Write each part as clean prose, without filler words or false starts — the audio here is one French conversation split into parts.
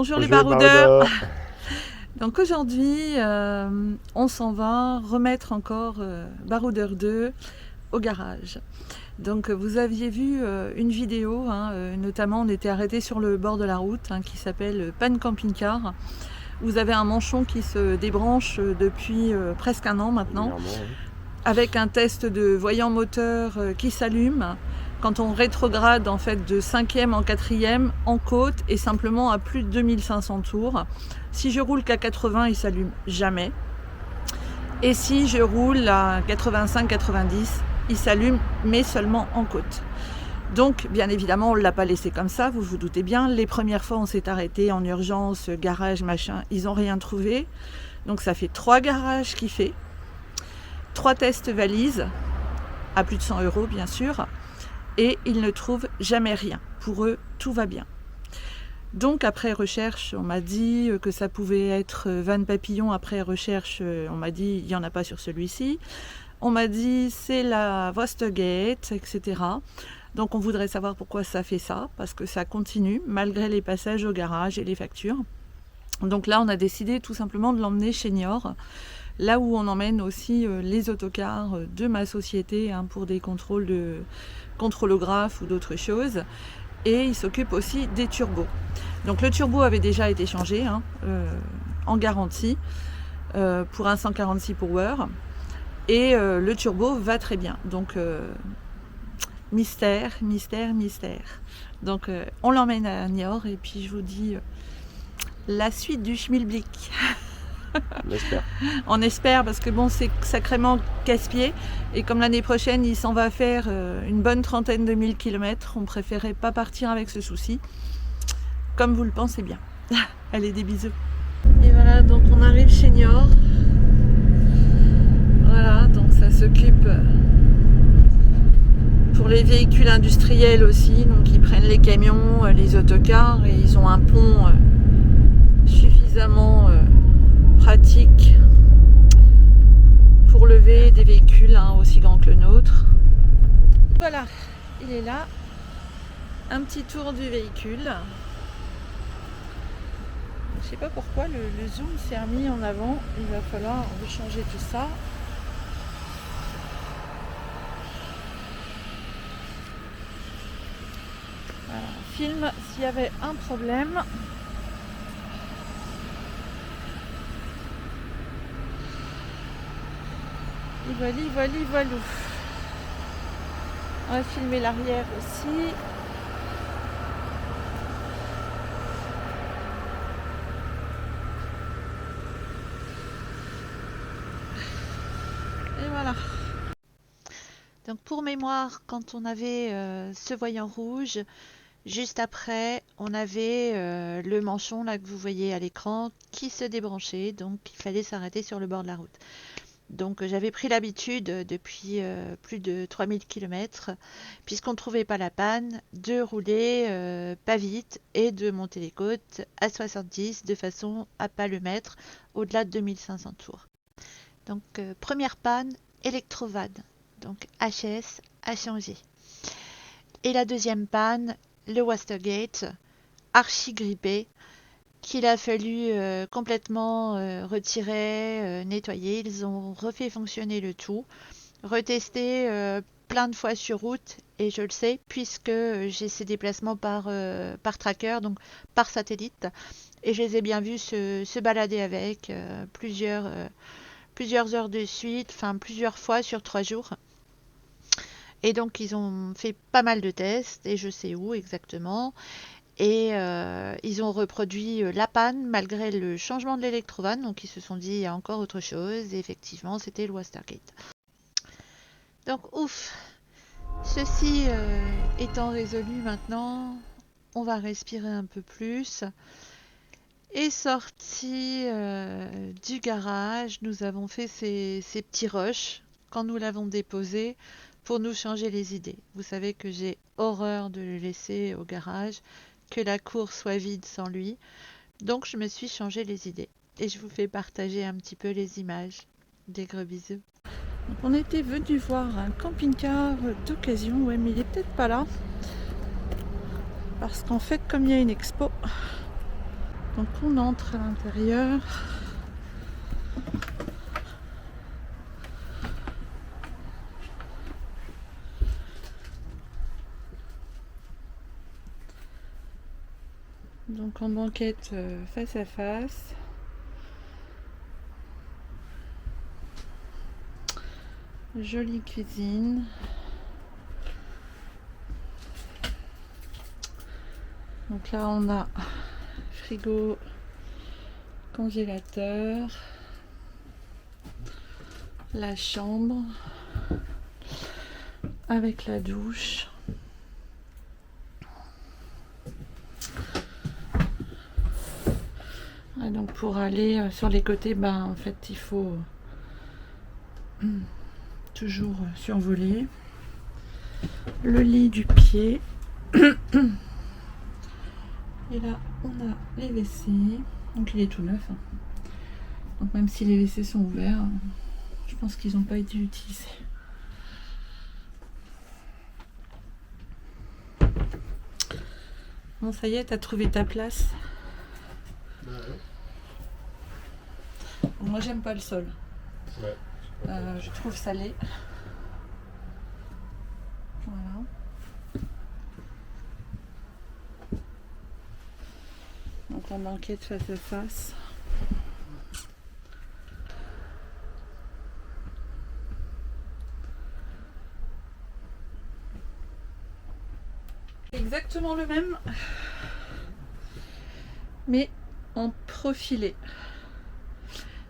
Bonjour les Bonjour baroudeurs. baroudeurs. Donc aujourd'hui, on s'en va remettre encore Baroudeur 2 au garage. Donc vous aviez vu une vidéo, notamment on était arrêté sur le bord de la route qui s'appelle Panne Camping-Car. Vous avez un manchon qui se débranche depuis presque un an maintenant, Oui. avec un test de voyant moteur qui s'allume quand on rétrograde en fait de 5e en 4e en côte et simplement à plus de 2500 tours. Si je roule qu'à 80, il s'allume jamais. Et si je roule à 85-90, il s'allume mais seulement en côte. Donc bien évidemment on ne l'a pas laissé comme ça, vous vous doutez bien. Les premières fois on s'est arrêté en urgence, garage, machin, ils n'ont rien trouvé. Donc ça fait 3 garages qui fait, 3 tests valises, à plus de 100 € bien sûr, et ils ne trouvent jamais rien. Pour eux, tout va bien. Donc après recherche, on m'a dit que ça pouvait être van papillon. Après recherche, on m'a dit il n'y en a pas sur celui-ci. On m'a dit c'est la Vostgate, etc. Donc on voudrait savoir pourquoi ça fait ça, parce que ça continue malgré les passages au garage et les factures. Donc là on a décidé tout simplement de l'emmener chez Niort, là où on emmène aussi les autocars de ma société pour des contrôles de contrôlographes ou d'autres choses. Et il s'occupe aussi des turbos. Donc le turbo avait déjà été changé en garantie pour un 146 Power. Et le turbo va très bien. Donc mystère. Donc on l'emmène à Niort et puis je vous dis la suite du schmilblick. On espère. On espère parce que bon, c'est sacrément casse-pied et comme l'année prochaine il s'en va faire une bonne trentaine de 1000 km, on préférait pas partir avec ce souci, comme vous le pensez bien. Allez, des bisous. Et voilà, donc on arrive chez Niort. Voilà, donc ça s'occupe pour les véhicules industriels aussi, donc ils prennent les camions, les autocars et ils ont un pont suffisamment pratique pour lever des véhicules aussi grands que le nôtre. Voilà, il est là. Un petit tour du véhicule. Je sais pas pourquoi le zoom s'est remis en avant. Il va falloir changer tout ça. Voilà, on filme s'il y avait un problème. Et voilà. On va filmer l'arrière aussi. Et voilà. Donc pour mémoire, quand on avait ce voyant rouge, juste après, on avait le manchon là que vous voyez à l'écran qui se débranchait, donc il fallait s'arrêter sur le bord de la route. Donc j'avais pris l'habitude depuis plus de 3000 km, puisqu'on ne trouvait pas la panne, de rouler pas vite et de monter les côtes à 70 de façon à ne pas le mettre au-delà de 2500 tours. Donc première panne, électrovan, donc HS a changé. Et la deuxième panne, le Wastergate, archi grippé, qu'il a fallu complètement retirer, nettoyer. Ils ont refait fonctionner le tout, retesté plein de fois sur route, et je le sais puisque j'ai ces déplacements par tracker, donc par satellite, et je les ai bien vus se balader avec plusieurs heures de suite, enfin plusieurs fois sur 3 jours. Et donc ils ont fait pas mal de tests, et je sais où exactement. Et ils ont reproduit la panne malgré le changement de l'électrovan. Donc ils se sont dit il y a encore autre chose. Et effectivement, c'était le Wastergate. Donc ouf. Ceci étant résolu maintenant, on va respirer un peu plus. Et sorti du garage, nous avons fait ces petits rushs quand nous l'avons déposé pour nous changer les idées. Vous savez que j'ai horreur de le laisser au garage, que la cour soit vide sans lui. Donc je me suis changé les idées. Et je vous fais partager un petit peu les images. Des gros bisous. Donc on était venu voir un camping-car d'occasion. Ouais, mais il est peut-être pas là. Parce qu'en fait, comme il y a une expo, Donc on entre à l'intérieur. Donc en banquette face à face. Jolie cuisine. Donc là on a frigo, congélateur, la chambre avec la douche. Et donc pour aller sur les côtés, en fait il faut toujours survoler le lit du pied. Et là on a les WC, donc il est tout neuf, hein. Donc même si les WC sont ouverts, je pense qu'ils n'ont pas été utilisés. Bon, ça y est, t'as trouvé ta place. Bon, moi j'aime pas le sol, je trouve salé. Voilà. Donc en banquette face à face. Exactement le même, mais en profilé.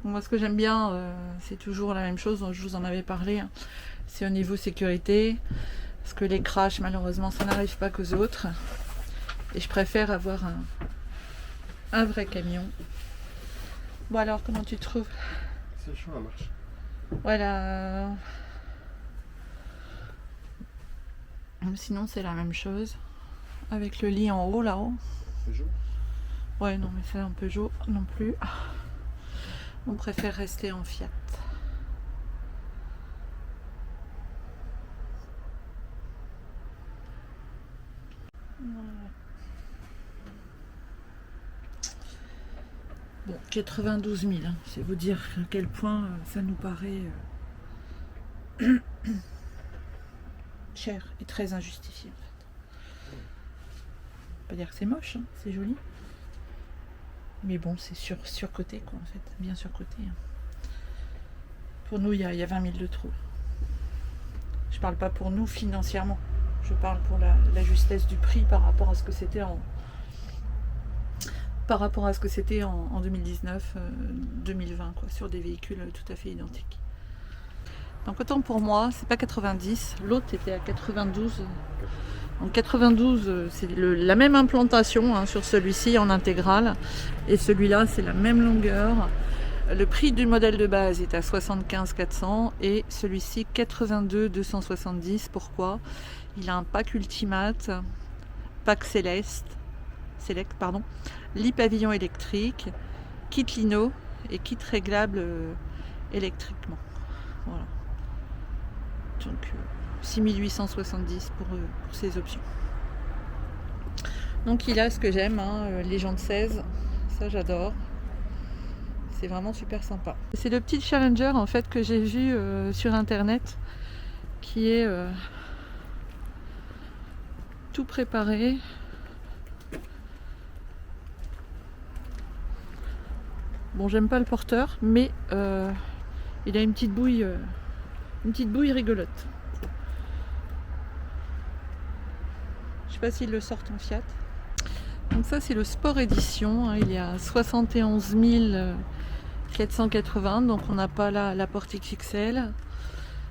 Donc moi ce que j'aime bien, c'est toujours la même chose, je vous en avais parlé, hein. C'est au niveau sécurité, parce que les crashs malheureusement ça n'arrive pas qu'aux autres, et je préfère avoir un vrai camion. Bon alors comment tu trouves? C'est chaud la marche. Voilà. Sinon c'est la même chose, avec le lit en haut là-haut. Peugeot? Ouais non mais c'est un Peugeot non plus. On préfère rester en Fiat. Voilà. Bon, 92 000, hein. C'est vous dire à quel point ça nous paraît cher et très injustifié en fait. Pas dire que c'est moche, hein, c'est joli. Mais bon, c'est surcoté quoi en fait, bien surcoté. Hein. Pour nous, il y a 20 000 de trop. Je parle pas pour nous financièrement, je parle pour la justesse du prix par rapport à ce que c'était en 2019, 2020 quoi, sur des véhicules tout à fait identiques. Donc autant pour moi, c'est pas 90, l'autre était à 92. En 92, c'est la même implantation hein, sur celui-ci en intégrale, et celui-là c'est la même longueur. Le prix du modèle de base est à 75 400 et celui-ci 82 270. Pourquoi? Il a un pack Ultimate, pack Select, lit pavillon électrique, kit lino et kit réglable électriquement. Voilà. Donc 6870 pour ces options. Donc il a ce que j'aime, hein, les jantes 16, ça j'adore. C'est vraiment super sympa. C'est le petit Challenger en fait que j'ai vu sur internet qui est tout préparé. Bon, j'aime pas le porteur, mais il a une petite bouille rigolote. Je sais pas s'ils le sortent en Fiat. Donc ça c'est le Sport Edition, hein, il est à 71 480, donc on n'a pas la porte XXL.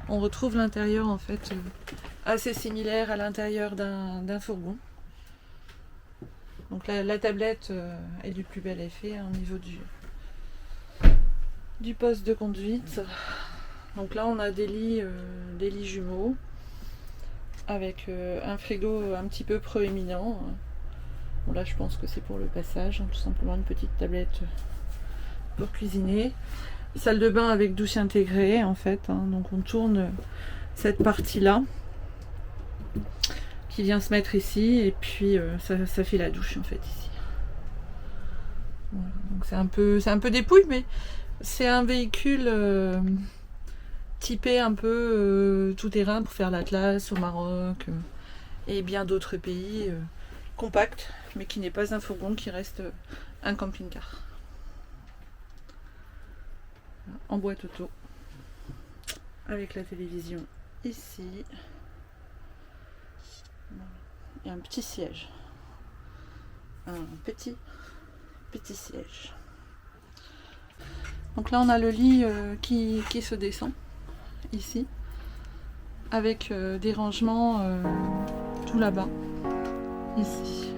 On retrouve l'intérieur en fait assez similaire à l'intérieur d'un fourgon. Donc la tablette est du plus bel effet hein, au niveau du poste de conduite. Donc là on a des lits jumeaux avec un frigo un petit peu proéminent. Bon là je pense que c'est pour le passage, hein, tout simplement une petite tablette pour cuisiner. Salle de bain avec douche intégrée en fait, hein, donc on tourne cette partie là qui vient se mettre ici et puis ça fait la douche en fait ici. Voilà. Donc c'est un peu dépouille, mais c'est un véhicule typé un peu tout-terrain pour faire l'Atlas au Maroc et bien d'autres pays. Compact, mais qui n'est pas un fourgon, qui reste un camping-car. En boîte auto. Avec la télévision ici. Et un petit siège. Un petit siège. Donc là on a le lit qui se descend ici avec des rangements tout là-bas ici.